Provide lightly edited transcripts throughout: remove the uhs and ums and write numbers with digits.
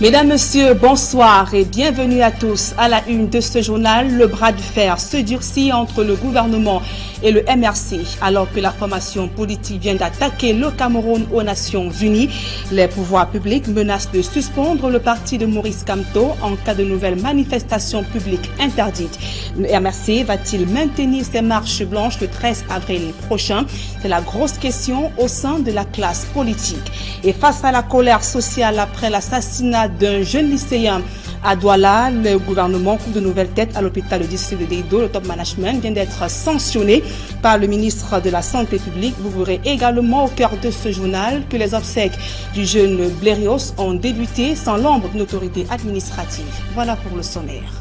Mesdames, Messieurs, bonsoir et bienvenue à tous. À la une de ce journal, le bras de fer se durcit entre le gouvernement et le MRC. Alors que la formation politique vient d'attaquer le Cameroun aux Nations Unies, les pouvoirs publics menacent de suspendre le parti de Maurice Kamto en cas de nouvelles manifestations publiques interdites. Le MRC va-t-il maintenir ses marches blanches le 13 avril prochain? C'est la grosse question au sein de la classe politique. Et face à la colère sociale après l'assassinat d'un jeune lycéen à Douala, le gouvernement coupe de nouvelles têtes à l'hôpital du district de Deido. Le top management vient d'être sanctionné par le ministre de la Santé publique. Vous verrez également au cœur de ce journal que les obsèques du jeune Blérios ont débuté sans l'ombre d'une autorité administrative. Voilà pour le sommaire.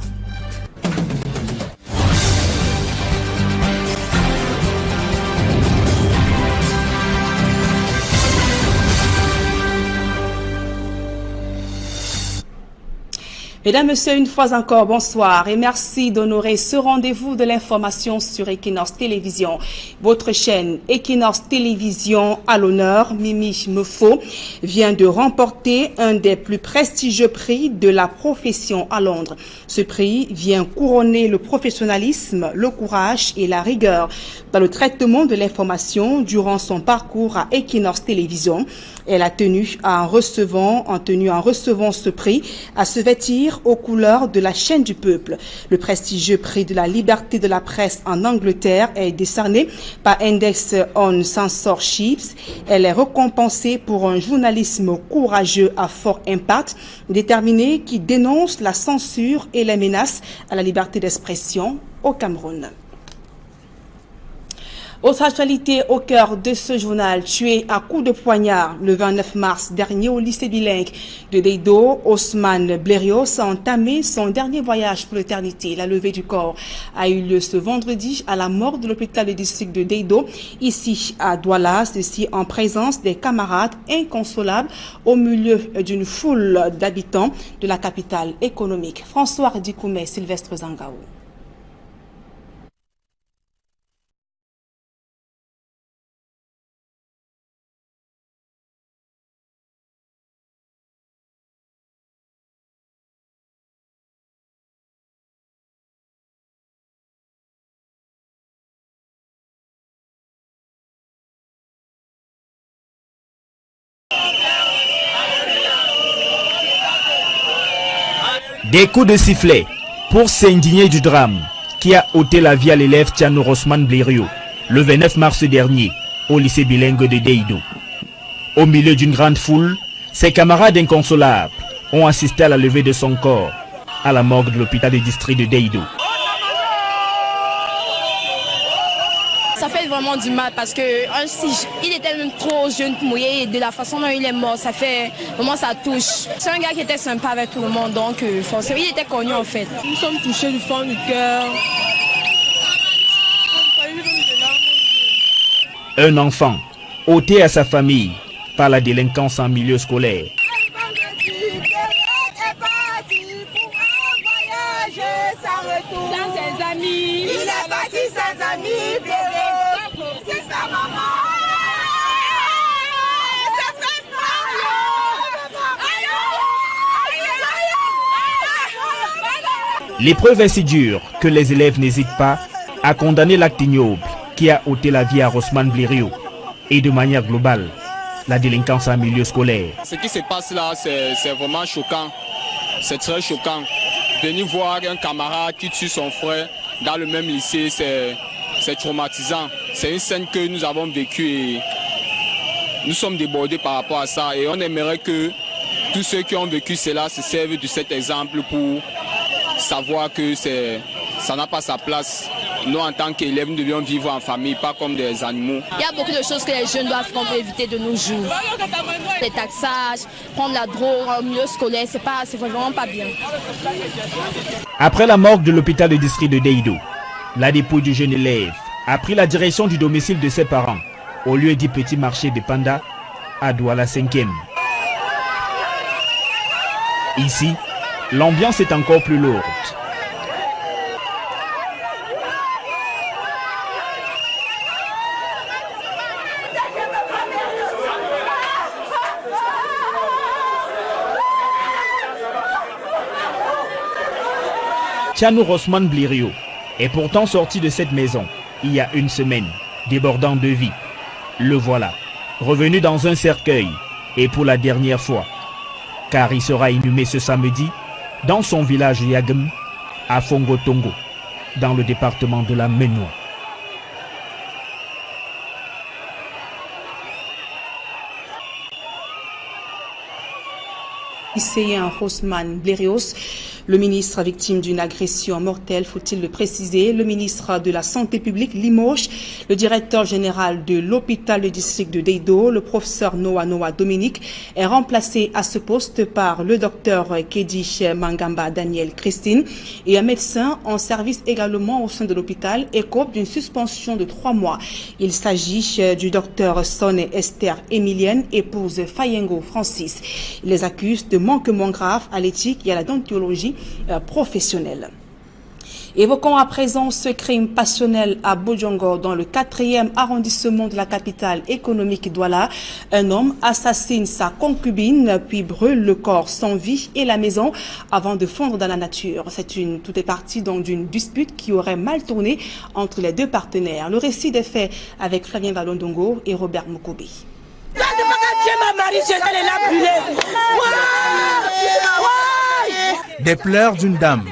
Mesdames, Messieurs, une fois encore, bonsoir et merci d'honorer ce rendez-vous de l'information sur Equinox Télévision. Votre chaîne Equinox Télévision à l'honneur, Mimi Mefo, vient de remporter un des plus prestigieux prix de la profession à Londres. Ce prix vient couronner le professionnalisme, le courage et la rigueur dans le traitement de l'information durant son parcours à Equinox Télévision. Elle a tenu en recevant ce prix à se vêtir aux couleurs de la chaîne du peuple. Le prestigieux prix de la liberté de la presse en Angleterre est décerné par Index on Censorship. Elle est récompensée pour un journalisme courageux à fort impact, déterminé qui dénonce la censure et les menaces à la liberté d'expression au Cameroun. Autre actualité au cœur de ce journal, tué à coups de poignard le 29 mars dernier au lycée bilingue de Deido, Ousmane Blérios a entamé son dernier voyage pour l'éternité. La levée du corps a eu lieu ce vendredi à la morgue de l'hôpital du district de Deido, ici à Douala, ceci en présence des camarades inconsolables au milieu d'une foule d'habitants de la capitale économique. François Dikoumé, Sylvestre Zangaou. Des coups de sifflet pour s'indigner du drame qui a ôté la vie à l'élève Tiano Ousmane Blérios le 29 mars dernier au lycée bilingue de Deido. Au milieu d'une grande foule, ses camarades inconsolables ont assisté à la levée de son corps à la morgue de l'hôpital du district de Deido. Ça fait vraiment du mal parce que il était même trop jeune pour mourir et de la façon dont il est mort, ça fait vraiment ça touche. C'est un gars qui était sympa avec tout le monde, donc forcément il était connu en fait. Nous sommes touchés du fond du cœur. Un enfant ôté à sa famille par la délinquance en milieu scolaire. L'épreuve est si dure que les élèves n'hésitent pas à condamner l'acte ignoble qui a ôté la vie à Ousmane Blérios et de manière globale la délinquance en milieu scolaire. Ce qui se passe là, c'est vraiment choquant. C'est très choquant. Venir voir un camarade qui tue son frère dans le même lycée, c'est traumatisant. C'est une scène que nous avons vécue et nous sommes débordés par rapport à ça. Et on aimerait que tous ceux qui ont vécu cela se servent de cet exemple pour savoir que ça n'a pas sa place. Nous, en tant qu'élèves, nous devions vivre en famille, pas comme des animaux. Il y a beaucoup de choses que les jeunes doivent éviter de nos jours. Les taxages, prendre la drogue au milieu scolaire, c'est vraiment pas bien. Après la morgue de l'hôpital de district de Deido, la dépouille du jeune élève a pris la direction du domicile de ses parents, au lieu du petit marché de Panda, à Douala 5e. Ici, l'ambiance est encore plus lourde. Tchanou Rosman Blirio est pourtant sorti de cette maison il y a une semaine, débordant de vie. Le voilà, revenu dans un cercueil, et pour la dernière fois, car il sera inhumé ce samedi dans son village Yagem, à Fongo-Tongo, dans le département de la Ménois. Lycéen Rosman Blérios, le ministre victime d'une agression mortelle, faut-il le préciser, le ministre de la Santé publique Limoges, le directeur général de l'hôpital du district de Deido, le professeur Noah Dominique, est remplacé à ce poste par le docteur Kedish Mangamba Daniel Christine et un médecin en service également au sein de l'hôpital écope d'une suspension de 3 mois. Il s'agit du docteur Sonne Esther Emilienne, épouse Fayengo Francis. Il les accuse de manquement grave à l'éthique et à la déontologie professionnelle. Évoquons à présent ce crime passionnel à Bodjongo dans le 4e arrondissement de la capitale économique Douala. Un homme assassine sa concubine puis brûle le corps sans vie et la maison avant de fondre dans la nature. Tout est parti donc d'une dispute qui aurait mal tourné entre les deux partenaires. Le récit des faits avec Flavien Valondongo et Robert Mokobe. Des pleurs d'une dame,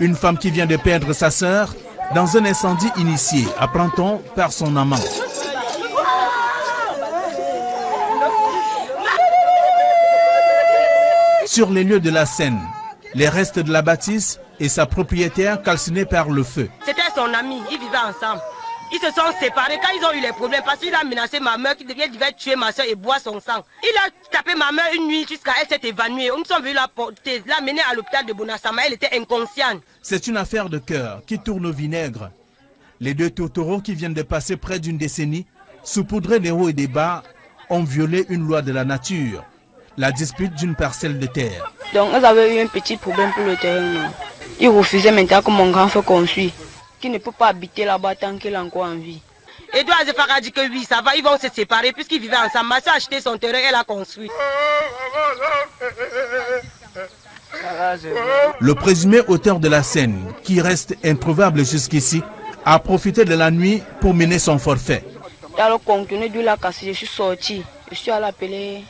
une femme qui vient de perdre sa sœur dans un incendie initié, apprend-on, par son amant. Sur les lieux de la scène, les restes de la bâtisse et sa propriétaire calcinés par le feu. C'était son ami, ils vivaient ensemble. Ils se sont séparés quand ils ont eu les problèmes parce qu'il a menacé ma mère qui devait tuer ma soeur et boire son sang. Il a tapé ma mère une nuit jusqu'à elle s'est évanouie. Nous sommes venus la porter, la mener à l'hôpital de Bonassama. Elle était inconsciente. C'est une affaire de cœur qui tourne au vinaigre. Les deux tourtereaux qui viennent de passer près d'une décennie, saupoudrés des hauts et des bas, ont violé une loi de la nature. La dispute d'une parcelle de terre. Donc ils avaient eu un petit problème pour le terrain. Ils refusaient maintenant que mon grand frère construit, qui ne peut pas habiter là-bas tant qu'il est encore en vie. Edouard Zefar a dit que oui, ça va, ils vont se séparer puisqu'ils vivaient ensemble. Ma soeur a acheté son terrain, elle a construit. Le présumé auteur de la scène, qui reste introuvable jusqu'ici, a profité de la nuit pour mener son forfait. Dans le contenu du lac, je suis sorti. Je suis allé appeler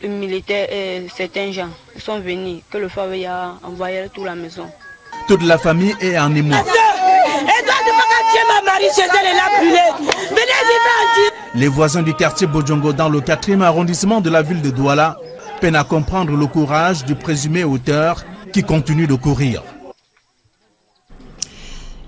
le militaire et certains gens. Ils sont venus, que le feu avait envoyé toute la maison. Toute la famille est en émoi. Les voisins du quartier Bodjongo dans le 4e arrondissement de la ville de Douala peinent à comprendre le courage du présumé auteur qui continue de courir.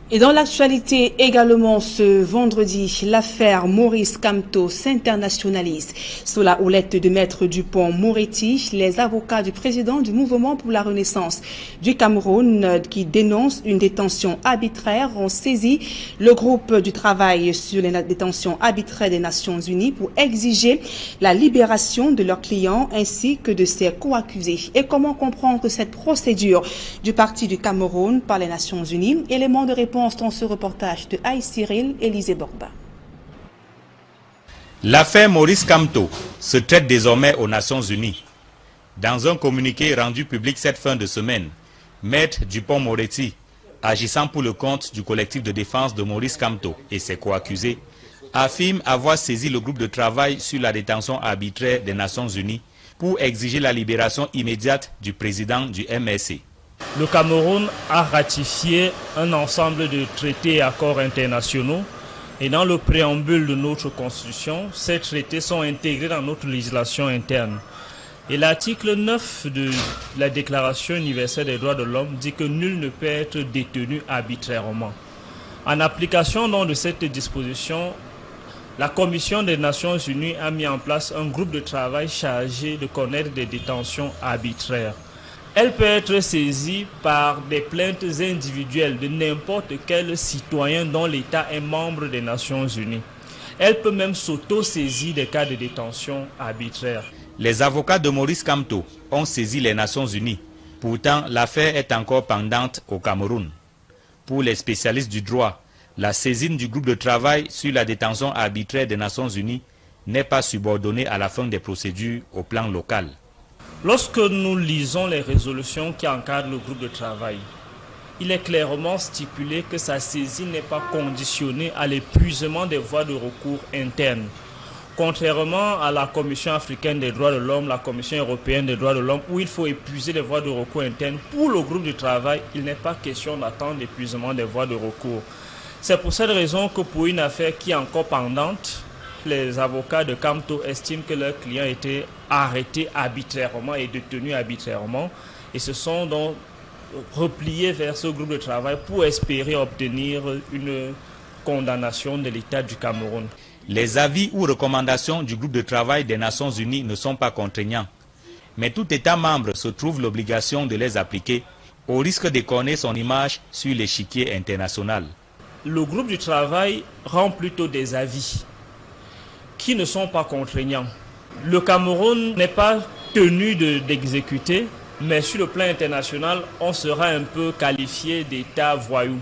Et dans l'actualité également ce vendredi, l'affaire Maurice Kamto s'internationalise. Sous la houlette de Maître Dupont-Moretti, les avocats du président du Mouvement pour la Renaissance du Cameroun qui dénoncent une détention arbitraire ont saisi le groupe du travail sur les détentions arbitraires des Nations Unies pour exiger la libération de leurs clients ainsi que de ses co-accusés. Et comment comprendre cette procédure du Parti du Cameroun par les Nations Unies? Élément de réponse dans ce reportage de Aïe Cyril et Élisée Borba. L'affaire Maurice Kamto se traite désormais aux Nations Unies. Dans un communiqué rendu public cette fin de semaine, Maître Dupont-Moretti, agissant pour le compte du collectif de défense de Maurice Kamto et ses co-accusés, affirme avoir saisi le groupe de travail sur la détention arbitraire des Nations Unies pour exiger la libération immédiate du président du MRC. Le Cameroun a ratifié un ensemble de traités et accords internationaux et dans le préambule de notre constitution, ces traités sont intégrés dans notre législation interne. Et l'article 9 de la Déclaration universelle des droits de l'homme dit que nul ne peut être détenu arbitrairement. En application donc de cette disposition, la Commission des Nations Unies a mis en place un groupe de travail chargé de connaître des détentions arbitraires. Elle peut être saisie par des plaintes individuelles de n'importe quel citoyen dont l'État est membre des Nations Unies. Elle peut même s'auto-saisir des cas de détention arbitraire. Les avocats de Maurice Kamto ont saisi les Nations Unies. Pourtant, l'affaire est encore pendante au Cameroun. Pour les spécialistes du droit, la saisine du groupe de travail sur la détention arbitraire des Nations Unies n'est pas subordonnée à la fin des procédures au plan local. Lorsque nous lisons les résolutions qui encadrent le groupe de travail, il est clairement stipulé que sa saisie n'est pas conditionnée à l'épuisement des voies de recours internes. Contrairement à la Commission africaine des droits de l'homme, la Commission européenne des droits de l'homme, où il faut épuiser les voies de recours internes, pour le groupe de travail, il n'est pas question d'attendre l'épuisement des voies de recours. C'est pour cette raison que pour une affaire qui est encore pendante, les avocats de Kamto estiment que leur client a été arrêté arbitrairement et détenu arbitrairement et se sont donc repliés vers ce groupe de travail pour espérer obtenir une condamnation de l'État du Cameroun. Les avis ou recommandations du groupe de travail des Nations Unies ne sont pas contraignants, mais tout État membre se trouve l'obligation de les appliquer au risque d'écorner son image sur l'échiquier international. Le groupe du travail rend plutôt des avis qui ne sont pas contraignants. Le Cameroun n'est pas tenu d'exécuter, mais sur le plan international, on sera un peu qualifié d'État voyou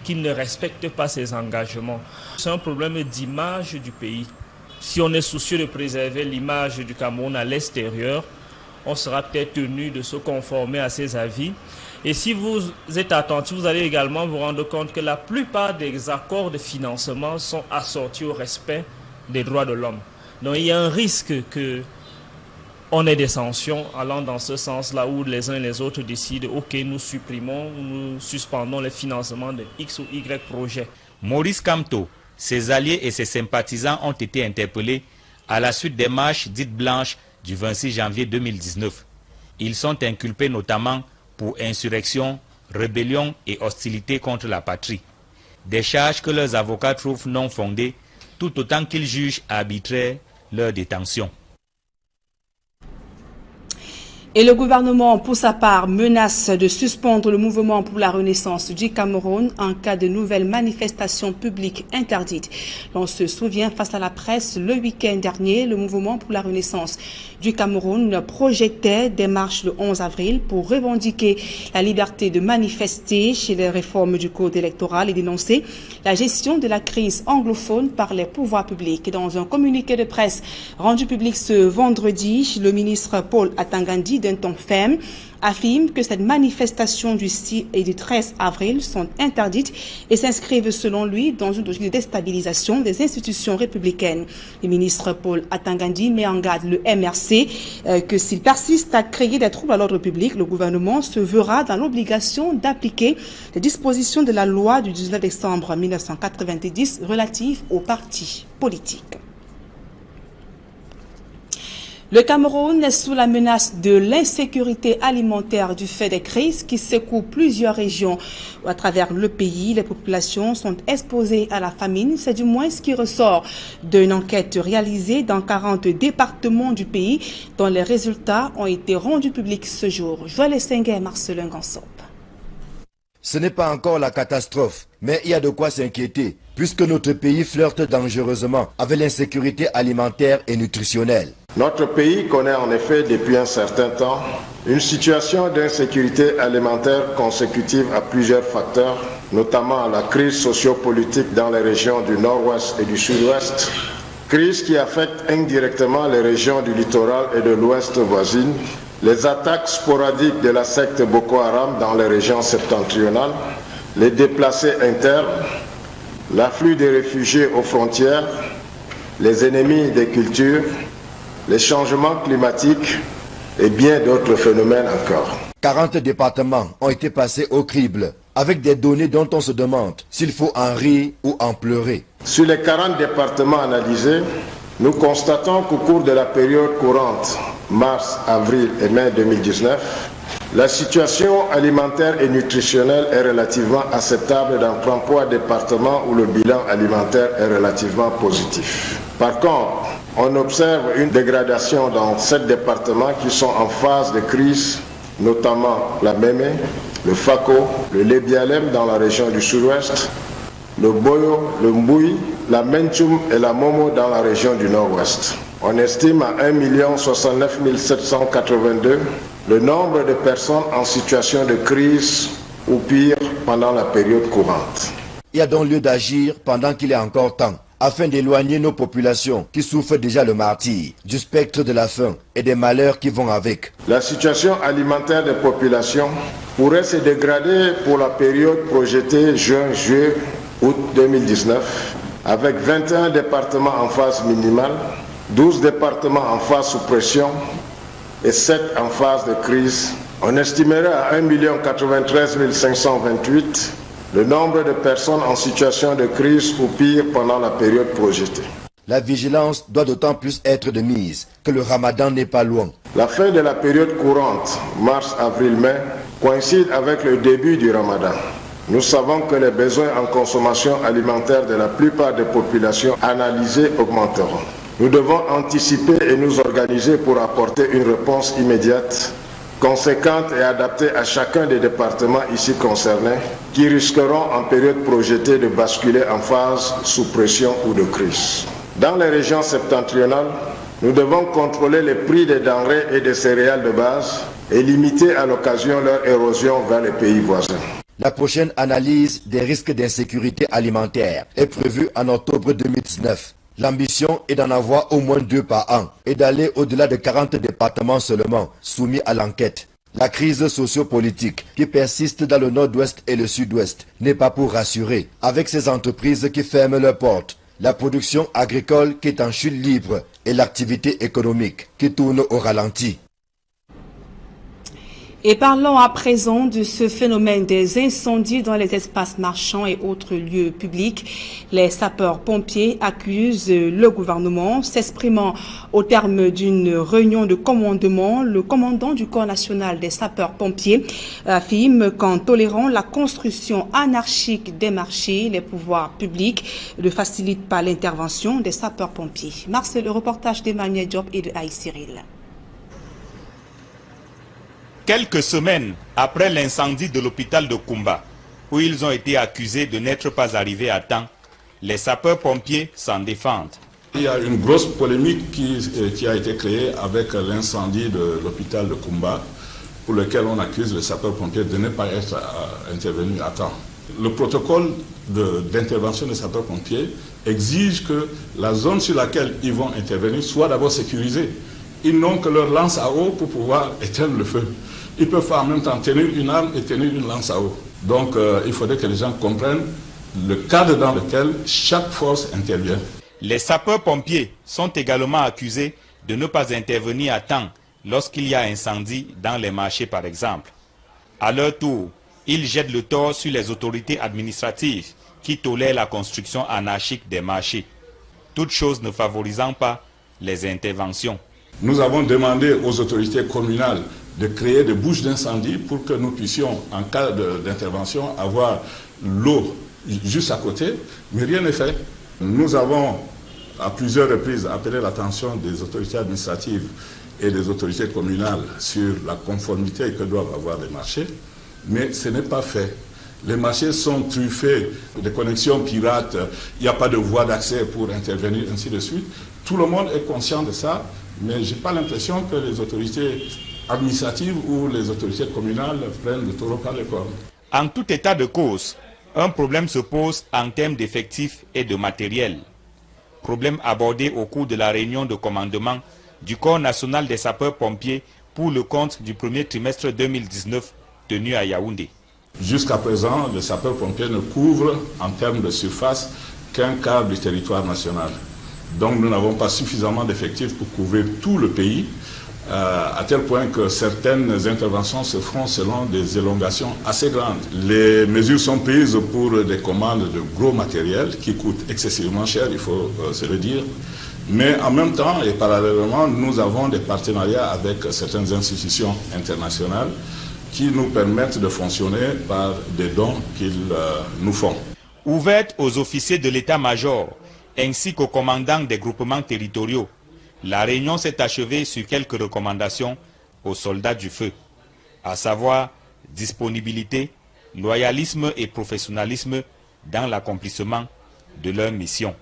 qui ne respecte pas ses engagements. C'est un problème d'image du pays. Si on est soucieux de préserver l'image du Cameroun à l'extérieur, on sera peut-être tenu de se conformer à ces avis. Et si vous êtes attentif, vous allez également vous rendre compte que la plupart des accords de financement sont assortis au respect des droits de l'homme. Donc il y a un risque qu'on ait des sanctions allant dans ce sens-là où les uns et les autres décident « Ok, nous supprimons, nous suspendons les financements de X ou Y projets ». Maurice Kamto, ses alliés et ses sympathisants ont été interpellés à la suite des marches dites blanches du 26 janvier 2019. Ils sont inculpés notamment pour insurrection, rébellion et hostilité contre la patrie. Des charges que leurs avocats trouvent non fondées, tout autant qu'ils jugent arbitraire leur détention. Et le gouvernement, pour sa part, menace de suspendre le mouvement pour la renaissance du Cameroun en cas de nouvelles manifestations publiques interdites. On se souvient, face à la presse, le week-end dernier, le mouvement pour la renaissance du Cameroun projetait des marches le 11 avril pour revendiquer la liberté de manifester chez les réformes du code électoral et dénoncer la gestion de la crise anglophone par les pouvoirs publics. Dans un communiqué de presse rendu public ce vendredi, le ministre Paul Atangandi, d'un ton ferme, affirme que cette manifestation du 6 et du 13 avril sont interdites et s'inscrivent selon lui dans une logique de déstabilisation des institutions républicaines. Le ministre Paul Atangandi met en garde le MRC que s'il persiste à créer des troubles à l'ordre public, le gouvernement se verra dans l'obligation d'appliquer les dispositions de la loi du 19 décembre 1990 relative aux partis politiques. Le Cameroun est sous la menace de l'insécurité alimentaire du fait des crises qui secouent plusieurs régions à travers le pays. Les populations sont exposées à la famine. C'est du moins ce qui ressort d'une enquête réalisée dans 40 départements du pays dont les résultats ont été rendus publics ce jour. Joël Essengue et Marcelin Gansop. Ce n'est pas encore la catastrophe, mais il y a de quoi s'inquiéter, puisque notre pays flirte dangereusement avec l'insécurité alimentaire et nutritionnelle. Notre pays connaît en effet depuis un certain temps une situation d'insécurité alimentaire consécutive à plusieurs facteurs, notamment à la crise sociopolitique dans les régions du nord-ouest et du sud-ouest, crise qui affecte indirectement les régions du littoral et de l'ouest voisines, les attaques sporadiques de la secte Boko Haram dans les régions septentrionales, les déplacés internes, l'afflux des réfugiés aux frontières, les ennemis des cultures, les changements climatiques et bien d'autres phénomènes encore. 40 départements ont été passés au crible, avec des données dont on se demande s'il faut en rire ou en pleurer. Sur les 40 départements analysés, nous constatons qu'au cours de la période courante, mars, avril et mai 2019, la situation alimentaire et nutritionnelle est relativement acceptable dans 33 départements où le bilan alimentaire est relativement positif. Par contre, on observe une dégradation dans 7 départements qui sont en phase de crise, notamment la Mémé, le Fako, le Lébialem dans la région du sud-ouest, le Boyo, le Mbouy, la Menchoum et la Momo dans la région du nord-ouest. On estime à 1 069 782 le nombre de personnes en situation de crise ou pire pendant la période courante. Il y a donc lieu d'agir pendant qu'il est encore temps, afin d'éloigner nos populations qui souffrent déjà le martyre, du spectre de la faim et des malheurs qui vont avec. La situation alimentaire des populations pourrait se dégrader pour la période projetée juin, juillet, août 2019, avec 21 départements en phase minimale, 12 départements en phase sous pression et 7 en phase de crise. On estimerait à 1 93 528 le nombre de personnes en situation de crise ou pire pendant la période projetée. La vigilance doit d'autant plus être de mise que le ramadan n'est pas loin. La fin de la période courante, mars, avril, mai, coïncide avec le début du ramadan. Nous savons que les besoins en consommation alimentaire de la plupart des populations analysées augmenteront. Nous devons anticiper et nous organiser pour apporter une réponse immédiate, conséquente et adaptée à chacun des départements ici concernés qui risqueront en période projetée de basculer en phase sous pression ou de crise. Dans les régions septentrionales, nous devons contrôler les prix des denrées et des céréales de base et limiter à l'occasion leur érosion vers les pays voisins. La prochaine analyse des risques d'insécurité alimentaire est prévue en octobre 2019. L'ambition est d'en avoir au moins 2 par an et d'aller au-delà de 40 départements seulement soumis à l'enquête. La crise sociopolitique qui persiste dans le nord-ouest et le sud-ouest n'est pas pour rassurer, avec ces entreprises qui ferment leurs portes, la production agricole qui est en chute libre et l'activité économique qui tourne au ralenti. Et parlons à présent de ce phénomène des incendies dans les espaces marchands et autres lieux publics. Les sapeurs-pompiers accusent le gouvernement. S'exprimant au terme d'une réunion de commandement, le commandant du Corps national des sapeurs-pompiers affirme qu'en tolérant la construction anarchique des marchés, les pouvoirs publics ne facilitent pas l'intervention des sapeurs-pompiers. Mars, le reportage d'Emmanuel Diop et de Aïe Cyril. Quelques semaines après l'incendie de l'hôpital de Koumba, où ils ont été accusés de n'être pas arrivés à temps, les sapeurs-pompiers s'en défendent. Il y a une grosse polémique qui a été créée avec l'incendie de l'hôpital de Koumba, pour lequel on accuse les sapeurs-pompiers de ne pas être intervenus à temps. Le protocole d'intervention des sapeurs-pompiers exige que la zone sur laquelle ils vont intervenir soit d'abord sécurisée. Ils n'ont que leur lance à eau pour pouvoir éteindre le feu. Ils peuvent en même temps tenir une arme et tenir une lance à eau. Donc il faudrait que les gens comprennent le cadre dans lequel chaque force intervient. Les sapeurs-pompiers sont également accusés de ne pas intervenir à temps lorsqu'il y a incendie dans les marchés par exemple. À leur tour, ils jettent le tort sur les autorités administratives qui tolèrent la construction anarchique des marchés, toutes choses ne favorisant pas les interventions. Nous avons demandé aux autorités communales de créer des bouches d'incendie pour que nous puissions, en cas d'intervention, avoir l'eau juste à côté, mais rien n'est fait. Nous avons à plusieurs reprises appelé l'attention des autorités administratives et des autorités communales sur la conformité que doivent avoir les marchés, mais ce n'est pas fait. Les marchés sont truffés de connexions pirates, il n'y a pas de voie d'accès pour intervenir, ainsi de suite. Tout le monde est conscient de ça, mais je n'ai pas l'impression que les autorités administratives ou les autorités communales prennent le taureau par les cornes. En tout état de cause, un problème se pose en termes d'effectifs et de matériel. Problème abordé au cours de la réunion de commandement du Corps national des sapeurs-pompiers pour le compte du premier trimestre 2019 tenu à Yaoundé. Jusqu'à présent, les sapeurs-pompiers ne couvrent en termes de surface qu'un quart du territoire national. Donc nous n'avons pas suffisamment d'effectifs pour couvrir tout le pays, à tel point que certaines interventions se feront selon des élongations assez grandes. Les mesures sont prises pour des commandes de gros matériel qui coûtent excessivement cher, il faut se le dire. Mais en même temps et parallèlement, nous avons des partenariats avec certaines institutions internationales qui nous permettent de fonctionner par des dons qu'ils nous font. Ouverte aux officiers de l'état-major ainsi qu'aux commandants des groupements territoriaux, la réunion s'est achevée sur quelques recommandations aux soldats du feu, à savoir disponibilité, loyalisme et professionnalisme dans l'accomplissement de leur mission.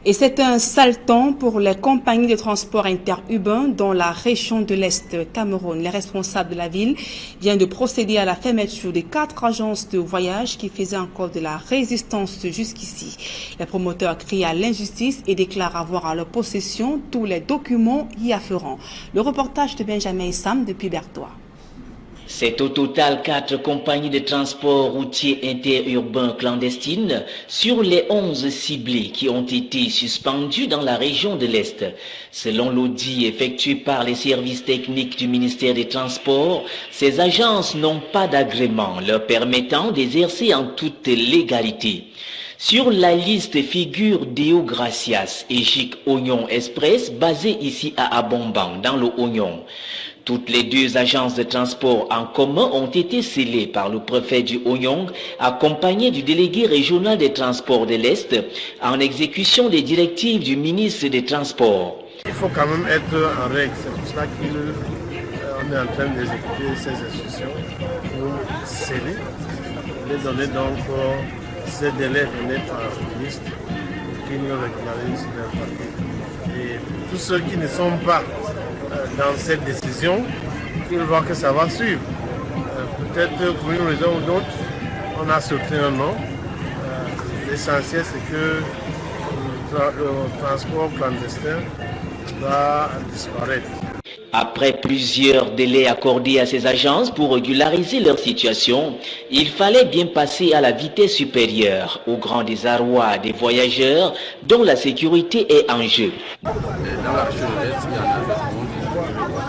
Et c'est un sale temps pour les compagnies de transport interurbain dans la région de l'Est Cameroun. Les responsables de la ville viennent de procéder à la fermeture des 4 agences de voyage qui faisaient encore de la résistance jusqu'ici. Les promoteurs crient à l'injustice et déclarent avoir à leur possession tous les documents y afférents. Le reportage de Benjamin Issam depuis Bertois. C'est au total 4 compagnies de transport routier interurbain clandestines sur les 11 ciblées qui ont été suspendues dans la région de l'Est. Selon l'audit effectué par les services techniques du ministère des Transports, ces agences n'ont pas d'agrément leur permettant d'exercer en toute légalité. Sur la liste figurent Deo Gracias et Gic Oignon Express basé ici à Abomban dans le Oignon. Toutes les deux agences de transport en commun ont été scellées par le préfet du Oignon, accompagné du délégué régional des transports de l'Est, en exécution des directives du ministre des Transports. Il faut quand même être en règle, c'est pour cela qu'on est en train d'exécuter ces instructions pour sceller, les donner donc ces délais de mettre en liste pour qu'ils nous régularisent leur parcours. Et tous ceux qui ne sont pas dans cette décision, ils voient que ça va suivre. Peut-être pour une raison ou d'autre, on a sauté un nom. L'essentiel, c'est que le transport clandestin va disparaître. Après plusieurs délais accordés à ces agences pour régulariser leur situation, il fallait bien passer à la vitesse supérieure, au grand désarroi des voyageurs dont la sécurité est en jeu. Dans la région de l'Est, il y en a 7 mondes.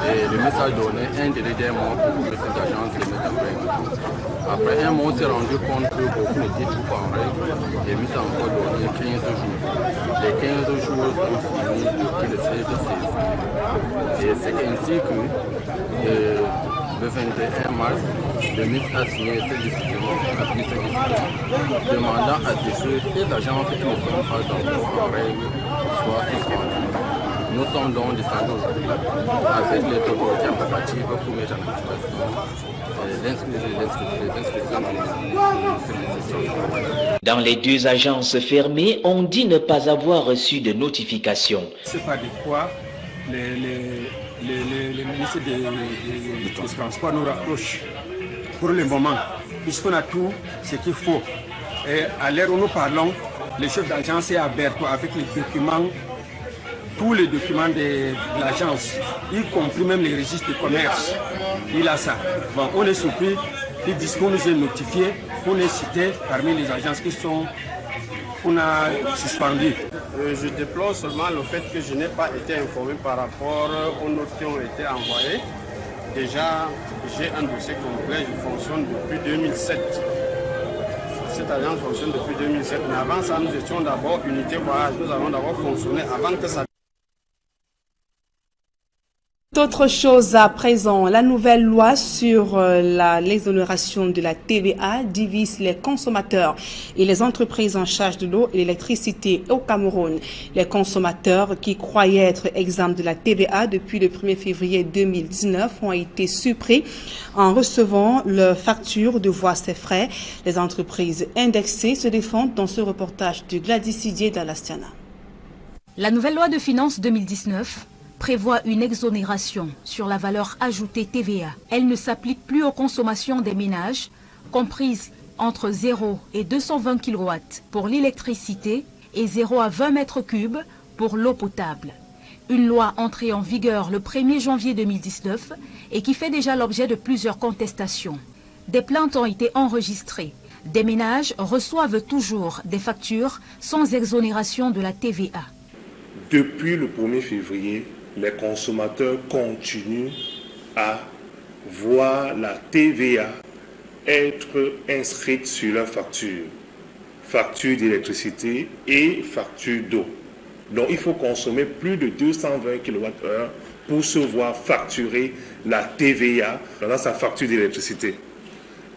Et le message donné, un délai d'un mois pour que ces agences se mettent en règle. Après un mois, on s'est rendu compte que beaucoup n'étaient toujours pas en règle. Les mises en code donné 15 jours. Les 15 jours sont finis depuis le 16 septembre. Et c'est ainsi que le 21 mars, le ministre a signé cette décision, demandant à ce que les agences qui ne sont pas encore en règle soient suspendues. Nous sommes donc descendus aujourd'hui avec les autorités applicatives pour mettre en application. Dans les deux agences fermées, on dit ne pas avoir reçu de notification. C'est pas de quoi le ministre des Transports nous rapproche pour le moment, puisqu'on a tout ce qu'il faut. Et à l'heure où nous parlons, le chef d'agence est à Berthaud avec les documents, tous les documents de l'agence, y compris même les registres de commerce. Il a ça. Bon, on est surpris, ils disent qu'on nous est notifié, qu'on est cité parmi les agences qui sont qu'on a suspendues. Je déplore seulement le fait que je n'ai pas été informé par rapport aux notes qui ont été envoyées. Déjà, j'ai un dossier complet, je fonctionne depuis 2007. Cette agence fonctionne depuis 2007, mais avant ça, nous étions d'abord unité voyage. Nous avons d'abord fonctionné avant que ça... Autre chose à présent, la nouvelle loi sur l'exonération de la TVA divise les consommateurs et les entreprises en charge de l'eau et l'électricité au Cameroun. Les consommateurs qui croyaient être exempts de la TVA depuis le 1er février 2019 ont été surpris en recevant leur facture de voir ses frais. Les entreprises indexées se défendent dans ce reportage de Gladys Sidier d'Alastiana. La nouvelle loi de finances 2019 prévoit une exonération sur la valeur ajoutée TVA. Elle ne s'applique plus aux consommations des ménages, comprises entre 0 et 220 kW pour l'électricité et 0 à 20 mètres cubes pour l'eau potable. Une loi entrée en vigueur le 1er janvier 2019 et qui fait déjà l'objet de plusieurs contestations. Des plaintes ont été enregistrées. Des ménages reçoivent toujours des factures sans exonération de la TVA. Depuis le 1er février, les consommateurs continuent à voir la TVA être inscrite sur leur facture. Facture d'électricité et facture d'eau. Donc il faut consommer plus de 220 kWh pour se voir facturer la TVA dans sa facture d'électricité.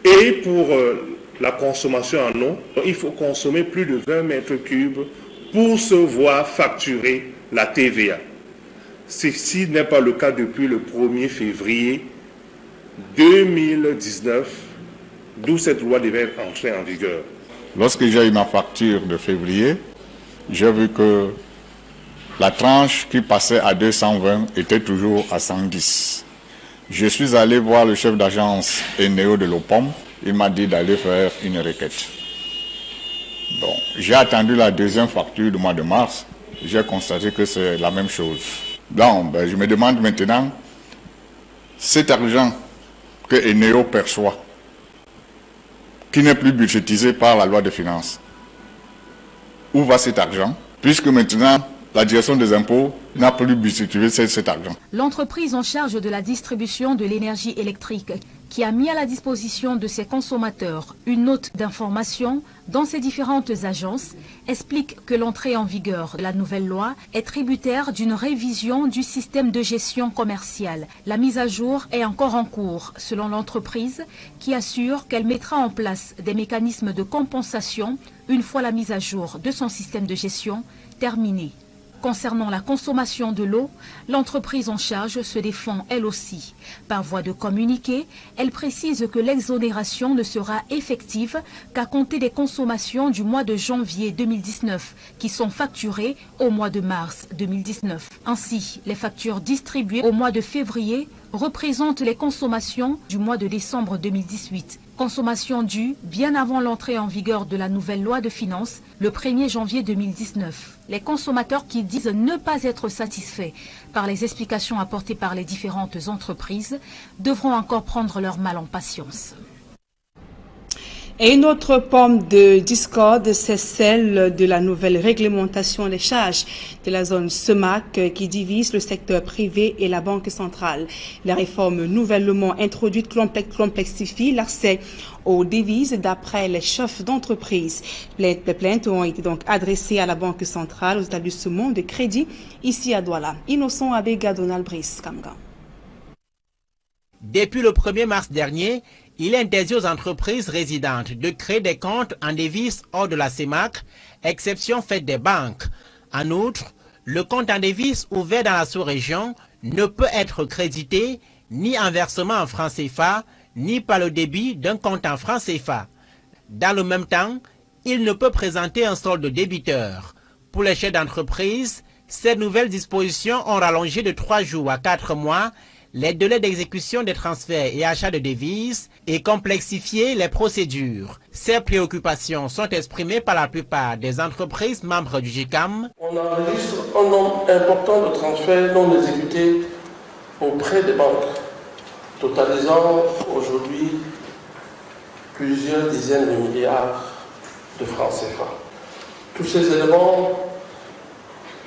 Et pour la consommation en eau, il faut consommer plus de 20 mètres cubes pour se voir facturer la TVA. Ceci n'est pas le cas depuis le 1er février 2019, d'où cette loi devait entrer en vigueur. Lorsque j'ai eu ma facture de février, j'ai vu que la tranche qui passait à 220 était toujours à 110. Je suis allé voir le chef d'agence Eneo de l'OPOM, il m'a dit d'aller faire une requête. Bon, j'ai attendu la deuxième facture du mois de mars, j'ai constaté que c'est la même chose. Donc, je me demande maintenant, cet argent que Eneo perçoit, qui n'est plus budgétisé par la loi de finances. Où va cet argent? Puisque maintenant, la direction des impôts n'a plus budgétisé cet argent. L'entreprise en charge de la distribution de l'énergie électrique, qui a mis à la disposition de ses consommateurs une note d'information dans ses différentes agences, explique que l'entrée en vigueur de la nouvelle loi est tributaire d'une révision du système de gestion commerciale. La mise à jour est encore en cours, selon l'entreprise, qui assure qu'elle mettra en place des mécanismes de compensation une fois la mise à jour de son système de gestion terminée. Concernant la consommation de l'eau, l'entreprise en charge se défend elle aussi. Par voie de communiqué, elle précise que l'exonération ne sera effective qu'à compter des consommations du mois de janvier 2019 qui sont facturées au mois de mars 2019. Ainsi, les factures distribuées au mois de février représentent les consommations du mois de décembre 2018. Consommation due bien avant l'entrée en vigueur de la nouvelle loi de finances le 1er janvier 2019. Les consommateurs qui disent ne pas être satisfaits par les explications apportées par les différentes entreprises devront encore prendre leur mal en patience. Et une autre pomme de discorde, c'est celle de la nouvelle réglementation des charges de la zone SEMAC qui divise le secteur privé et la Banque centrale. La réforme nouvellement introduite complexifie l'accès aux devises d'après les chefs d'entreprise. Les plaintes ont été donc adressées à la Banque centrale, aux établissements de crédit ici à Douala. Innocent Abega Donald Brice Kamga. Depuis le 1er mars dernier, il est interdit aux entreprises résidentes de créer des comptes en devises hors de la CEMAC, exception faite des banques. En outre, le compte en devises ouvert dans la sous-région ne peut être crédité ni en versement en francs CFA, ni par le débit d'un compte en francs CFA. Dans le même temps, il ne peut présenter un solde débiteur. Pour les chefs d'entreprise, ces nouvelles dispositions ont rallongé de 3 jours à 4 mois les délais d'exécution des transferts et achats de devises et complexifier les procédures. Ces préoccupations sont exprimées par la plupart des entreprises membres du GICAM. On enregistre un nombre important de transferts non exécutés auprès des banques, totalisant aujourd'hui plusieurs dizaines de milliards de francs CFA. Tous ces éléments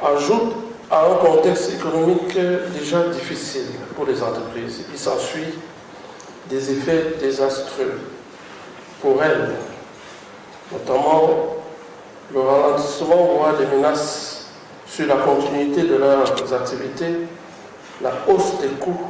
ajoutent à un contexte économique déjà difficile pour les entreprises. Il s'ensuit des effets désastreux pour elles, notamment le ralentissement, voire des menaces sur la continuité de leurs activités, la hausse des coûts,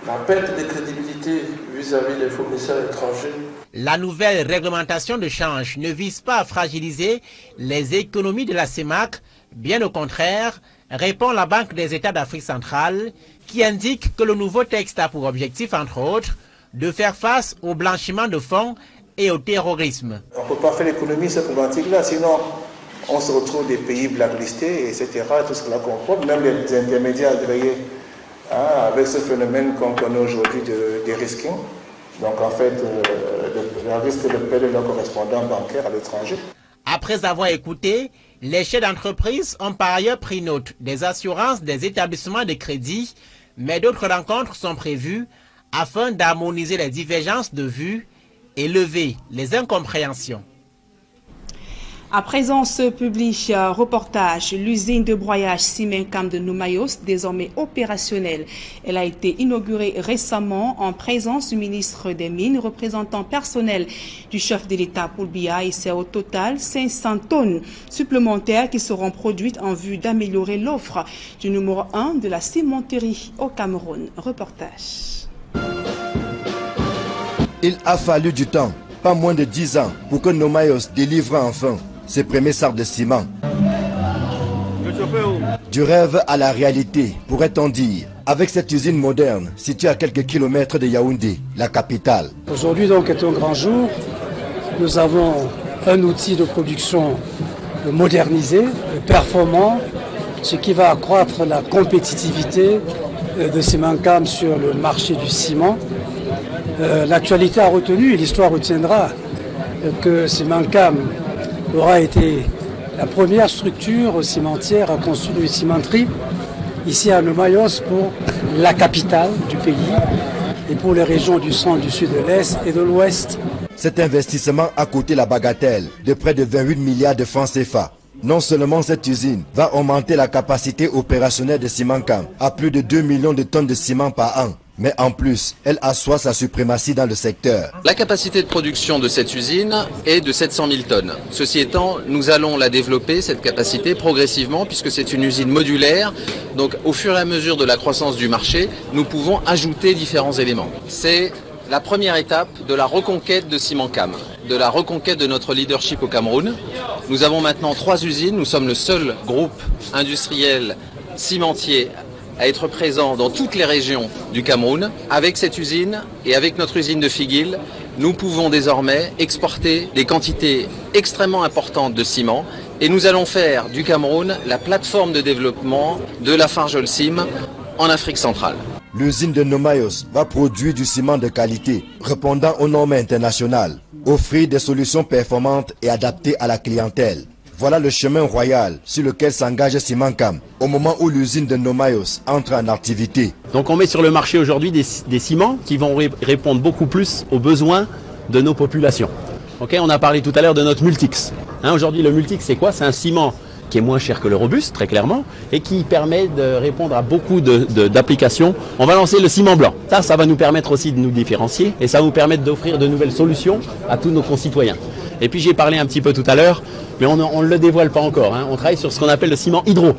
la perte de crédibilité vis-à-vis des fournisseurs étrangers. La nouvelle réglementation de change ne vise pas à fragiliser les économies de la CEMAC, bien au contraire, répond la Banque des États d'Afrique centrale, qui indique que le nouveau texte a pour objectif, entre autres, de faire face au blanchiment de fonds et au terrorisme. On ne peut pas faire l'économie de cette problématique-là, sinon on se retrouve des pays blacklistés, etc., tout ce que l'on comprend, même les intermédiaires agréés, avec ce phénomène qu'on connaît aujourd'hui de risking. Donc en fait, le risque de perdre leur correspondant bancaire à l'étranger. Après avoir écouté, les chefs d'entreprise ont par ailleurs pris note des assurances des établissements de crédit, mais d'autres rencontres sont prévues afin d'harmoniser les divergences de vues et lever les incompréhensions. À présent, ce public reportage, l'usine de broyage Simencam de Noumayos, désormais opérationnelle. Elle a été inaugurée récemment en présence du ministre des Mines, représentant personnel du chef de l'État Poulbia, et c'est au total 500 tonnes supplémentaires qui seront produites en vue d'améliorer l'offre du numéro 1 de la cimenterie au Cameroun. Reportage. Il a fallu du temps, pas moins de 10 ans, pour que Noumayos délivre enfin ses premiers sacs de ciment. Du rêve à la réalité, pourrait-on dire, avec cette usine moderne située à quelques kilomètres de Yaoundé, la capitale. Aujourd'hui donc est un grand jour. Nous avons un outil de production modernisé, performant, ce qui va accroître la compétitivité de Simencam sur le marché du ciment. L'actualité a retenu et l'histoire retiendra que Simencam aura été la première structure cimentière à construire une cimenterie ici à Noumayos pour la capitale du pays. et pour les régions du centre, du sud, de l'est et de l'ouest. Cet investissement a coûté la bagatelle de près de 28 milliards de francs CFA. Non seulement cette usine va augmenter la capacité opérationnelle de Simancam à plus de 2 millions de tonnes de ciment par an, mais en plus, elle assoit sa suprématie dans le secteur. La capacité de production de cette usine est de 700 000 tonnes. Ceci étant, nous allons la développer, cette capacité, progressivement, puisque c'est une usine modulaire. Donc, au fur et à mesure de la croissance du marché, nous pouvons ajouter différents éléments. C'est la première étape de la reconquête de Simancam, de la reconquête de notre leadership au Cameroun. Nous avons maintenant 3 usines. Nous sommes le seul groupe industriel cimentier à être présent dans toutes les régions du Cameroun. Avec cette usine et avec notre usine de Figuil, nous pouvons désormais exporter des quantités extrêmement importantes de ciment et nous allons faire du Cameroun la plateforme de développement de la Farjol-Sim en Afrique centrale. L'usine de Nomayos va produire du ciment de qualité, répondant aux normes internationales, offrir des solutions performantes et adaptées à la clientèle. Voilà le chemin royal sur lequel s'engage Simancam au moment où l'usine de Nomayos entre en activité. Donc on met sur le marché aujourd'hui des ciments qui vont répondre beaucoup plus aux besoins de nos populations. Okay, on a parlé tout à l'heure de notre Multix. Aujourd'hui le Multix c'est quoi? C'est un ciment qui est moins cher que le robuste, très clairement, et qui permet de répondre à beaucoup d'applications. On va lancer le ciment blanc. Ça va nous permettre aussi de nous différencier et ça va nous permettre d'offrir de nouvelles solutions à tous nos concitoyens. Et puis j'ai parlé un petit peu tout à l'heure, mais on ne le dévoile pas encore. On travaille sur ce qu'on appelle le ciment hydro.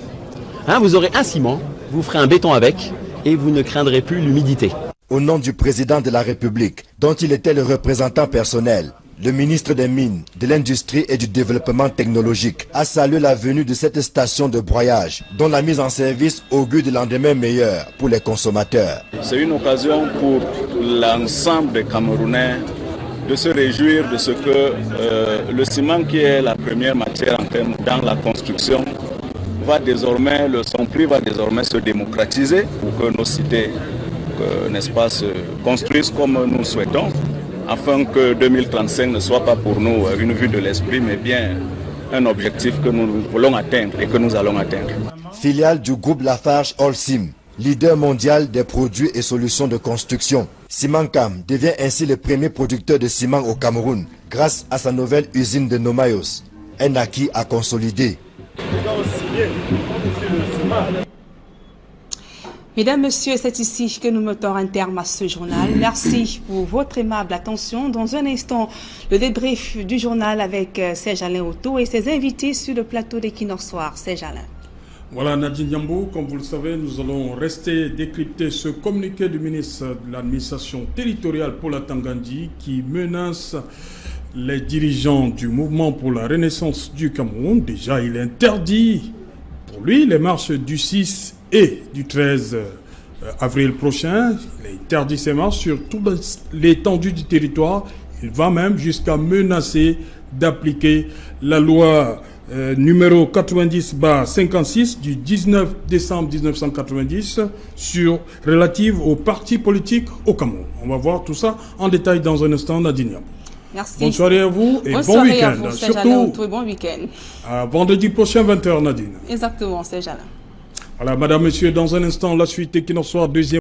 Vous aurez un ciment, vous ferez un béton avec et vous ne craindrez plus l'humidité. Au nom du président de la République, dont il était le représentant personnel, le ministre des Mines, de l'Industrie et du Développement technologique a salué la venue de cette station de broyage, dont la mise en service augure de lendemain meilleur pour les consommateurs. C'est une occasion pour l'ensemble des Camerounais de se réjouir de ce que le ciment, qui est la première matière en termes dans la construction, son prix va désormais se démocratiser pour que nos cités, n'est-ce pas, se construisent comme nous souhaitons, afin que 2035 ne soit pas pour nous une vue de l'esprit, mais bien un objectif que nous voulons atteindre et que nous allons atteindre. Filiale du groupe Lafarge-Holcim, leader mondial des produits et solutions de construction, Simancam devient ainsi le premier producteur de ciment au Cameroun grâce à sa nouvelle usine de Nomayos, un acquis à consolider. Mesdames, Messieurs, c'est ici que nous mettons un terme à ce journal. Merci pour votre aimable attention. Dans un instant, le débrief du journal avec Serge Alain Otto et ses invités sur le plateau d'Equinox Soir. Serge Alain. Voilà, Nadine Diambo, comme vous le savez, nous allons rester décrypter ce communiqué du ministre de l'administration territoriale Paula Tangandji qui menace les dirigeants du mouvement pour la renaissance du Cameroun. Déjà, il interdit pour lui les marches du 6 et du 13 avril prochain. Il interdit ces marches sur toute l'étendue du territoire. Il va même jusqu'à menacer d'appliquer la loi numéro 90/56 du 19 décembre 1990 relative aux partis politiques au Cameroun. On va voir tout ça en détail dans un instant, Nadine. Merci. Bonne soirée à vous et bon week-end. Surtout, bon week-end. Vendredi prochain, 20h, Nadine. Exactement, c'est Jalin. Voilà, madame, monsieur, dans un instant, la suite Equinox Soir, deuxième.